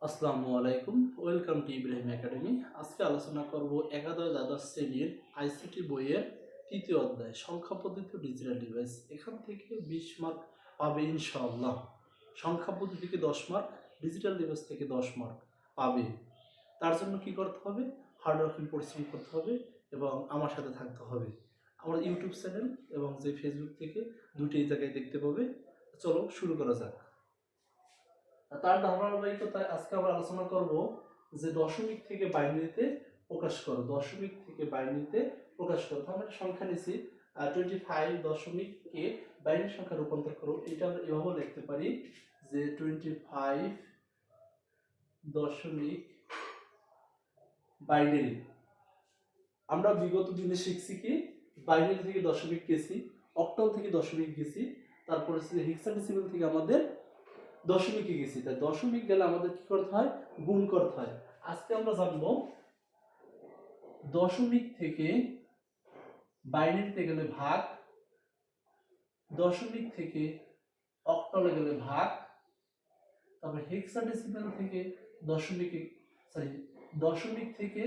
আসসালামু আলাইকুম, welcome to Ibrahim academy. আজকে আলোচনা করব একাদশ দ্বাদশ শ্রেণীর আইসিটি বইয়ের তৃতীয় অধ্যায় সংখ্যা পদ্ধতি ও ডিজিটাল ডিভাইস। এখান থেকে 20 মার্ক পাবে ইনশাআল্লাহ। সংখ্যা পদ্ধতি থেকে 10 মার্ক, ডিজিটাল ডিভাইস থেকে 10 মার্ক পাবে। তার জন্য কি করতে হবে? হার্ডওয়ার্কিং পরিশ্রম করতে হবে এবং আমার সাথে থাকতে হবে। আমার ইউটিউব চ্যানেল এবং যে ফেসবুক থেকে দুটি জায়গায় দেখতে পাবে। চলো শুরু করা যাক। তার ধারাবাহিকতায় আজকে আমরা আলোচনা করব যে দশমিক থেকে বাইনারিতে প্রকাশ করো। দশমিক থেকে বাইনারিতে প্রকাশ করো। আমরা একটা সংখ্যা নিয়েছি 25 দশমিককে বাইনারি সংখ্যা রূপান্তর করো। এটা আমরা এভাবে লিখতে পারি যে 25 দশমিক বাইনারি। আমরা বিগত দিনে শিখছি কি বাইনারি থেকে দশমিক গেছি, অক্টাল থেকে দশমিক গেছি, তারপরে হেক্সাডেসিমাল থেকে আমাদের দশমিকে গেছি। তাই দশমিক গেলে আমাদের কি করতে হয়? গুণ করতে হয়। আজকে আমরা জানবো দশমিক থেকে বাইনারিতে গেলে ভাগ, দশমিক থেকে অক্টালে গেলে ভাগ, তারপর হেক্সাডেসিমাল থেকে দশমিক থেকে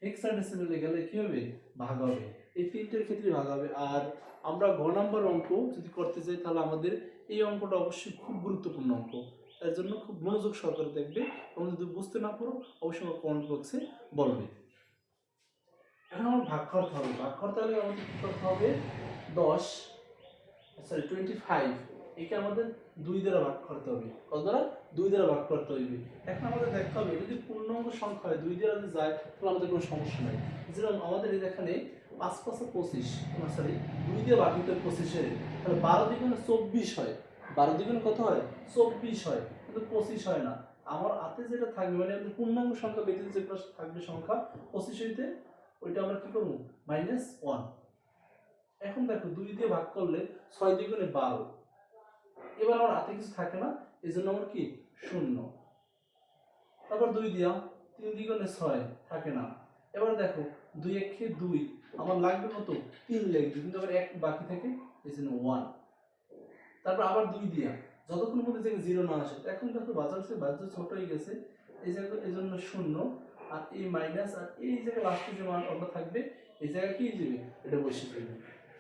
হেক্সাডেসিমালে গেলে কি হবে? ভাগ হবে। এই তিনটের ক্ষেত্রে ভাগ হবে। আর আমরা ঘ নাম্বার অঙ্ক যদি করতে চাই তাহলে আমাদের এই অঙ্কটা অবশ্যই খুব গুরুত্বপূর্ণ অঙ্ক। তার জন্য খুব মনোযোগ সহকারে দেখবে এবং যদি বুঝতে না পারো অবশ্যই আমার কমেন্ট বক্সে বলবে। এখন আমার ভাগ করতে হবে। ভাগ করতে হলে আমাদের কি করতে হবে? 25 একে আমাদের 2 দ্বারা ভাগ করতে হবে। কত দ্বারা? 2 দ্বারা ভাগ করতে হবে। এখন আমাদের দেখতে হবে যদি পূর্ণাঙ্গ সংখ্যা হয় 2 দ্বারা যদি যায় তাহলে আমাদের কোনো সমস্যা নাই। যেরকম আমাদের এখানে 5 5 25, 2 দিয়ে ভাগ দিতে 25 এর, তাহলে 12 দ্বিগুণে 24 হয়। 12 দ্বিগুণে কত হয়? 24 হয়, কিন্তু 25 হয় না। আমার হাতে যেটা থাকবে মানে আমাদের পূর্ণাঙ্গ সংখ্যা ব্যতীত যেটা থাকবে সংখ্যা 25 হইতে, ওইটা আমরা কি করব? -1। এখন দেখো 2 দিয়ে ভাগ করলে 6 দ্বিগুণে 12। এবার আমার হাতে কিছু থাকে না, এই জন্য আমার কি? 0। তারপর 2 দিয়া 3 দ্বিগুণে 6 থাকে না। এবার দেখো 2 একে 2, আমার লাগবে কত? 3 লাগবে, কিন্তু আবার 1 বাকি থাকে, এই জন্য 1। তারপর আবার 2 দিয়া যতক্ষণ পর্যন্ত যে 0 না আসে। এখন দেখো বাজার ছোট হয়ে গেছে, এই জায়গায় এই জন্য 0, আর এই মাইনাস, আর এই জায়গায় লাস্টে যে মানটা থাকবে এই জায়গায় কি যাবে? এটা বসে যাবে।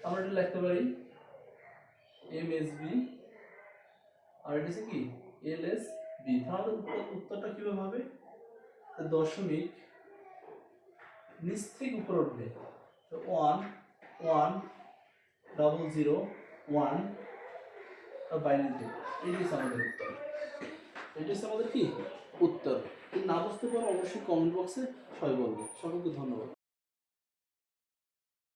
আমরা এটা লিখতে পারি এমএসবি, আর এটা কি? এলএসবি। তাহলে উত্তরটা কিভাবে হবে? দশমিক নিচ থেকে উপরে উঠবে, 1 1 0 1 বাইনারি। এটাই আমাদের উত্তর। এটাই আমাদের কি? উত্তর। যদি না বুঝতে পারো অবশ্যই কমেন্ট বক্সে সবাই বলবে। সকলকে ধন্যবাদ।